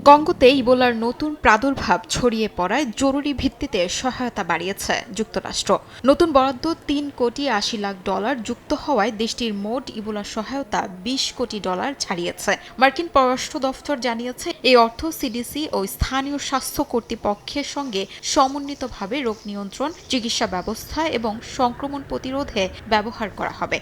কঙ্গোতে ইবোলার নতুন প্রাদুর্ভাব ছড়িয়ে পড়ায় জরুরি ভিত্তিতে সহায়তা বাড়িয়েছে যুক্তরাষ্ট্র। নতুন বরাদ্দ $3.80 কোটি যুক্ত হওয়ায় দেশটির মোট ইবোলা সহায়তা $20 কোটি ছাড়িয়েছে। মার্কিন পররাষ্ট্র দফতর জানিয়েছে, এই অর্থ সিডিসি ও স্থানীয় স্বাস্থ্য কর্তৃপক্ষের সঙ্গে সমন্বিতভাবে রোগ নিয়ন্ত্রণ, চিকিৎসা ব্যবস্থা এবং সংক্রমণ প্রতিরোধে ব্যবহার করা হবে।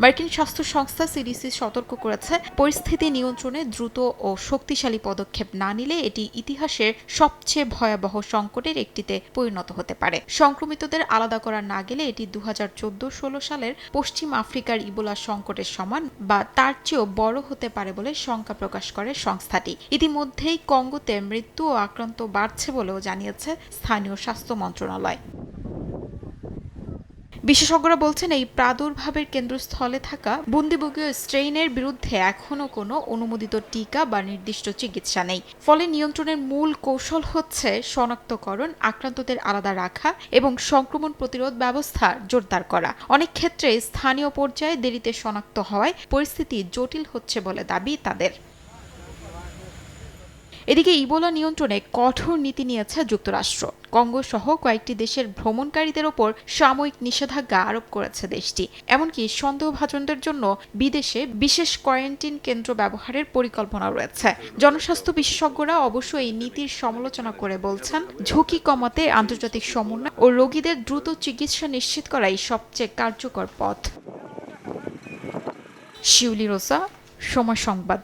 মার্কিন স্বাস্থ্য সংস্থা সিডিসি সতর্ক করেছে, পরিস্থিতি নিয়ন্ত্রণে দ্রুত ও শক্তিশালী পদক্ষেপ না নিলে এটি ইতিহাসের সবচেয়ে ভয়াবহ সংকটের একটিতে পরিণত হতে পারে। সংক্রমিতদের আলাদা করা না গেলে এটি 2014-16 সালের পশ্চিম আফ্রিকার ইবোলা সংকটের সমান বা তার চেয়েও বড় হতে পারে বলে শঙ্কা প্রকাশ করে সংস্থাটি। ইতিমধ্যেই কঙ্গোতে মৃত্যু ও আক্রান্ত বাড়ছে বলেও জানিয়েছে স্থানীয় স্বাস্থ্য মন্ত্রণালয়। বিশেষজ্ঞরা বলছেন, এই প্রাদুর্ভাবের কেন্দ্রস্থলে থাকা বুন্দিবুগীয় স্ট্রেইনের বিরুদ্ধে এখনও কোনো অনুমোদিত টিকা বা নির্দিষ্ট চিকিৎসা নেই। ফলে নিয়ন্ত্রণের মূল কৌশল হচ্ছে শনাক্তকরণ, আক্রান্তদের আলাদা রাখা এবং সংক্রমণ প্রতিরোধ ব্যবস্থা জোরদার করা। অনেক ক্ষেত্রে স্থানীয় পর্যায়ে দেরিতে শনাক্ত হওয়ায় পরিস্থিতি জটিল হচ্ছে বলে দাবি তাদের। এদিকে ইবোলা নিয়ন্ত্রণে কঠোর নীতি নিয়েছে যুক্তরাষ্ট্র। কঙ্গো সহ কয়েকটি দেশের ভ্রমণকারীদের ওপর সাময়িক নিষেধাজ্ঞা আরোপ করেছে দেশটি। এমনকি সন্দেহভাজনদের জন্য বিদেশে বিশেষ কোয়ারেন্টিন কেন্দ্র ব্যবহারের পরিকল্পনা রয়েছে। জনস্বাস্থ্য বিশেষজ্ঞরা অবশ্য এই নীতির সমালোচনা করে বলছেন, ঝুঁকি কমাতে আন্তর্জাতিক সমন্বয় ও রোগীদের দ্রুত চিকিৎসা নিশ্চিত করাই সবচেয়ে কার্যকর পথ। শিউলি রোসা, সময় সংবাদ।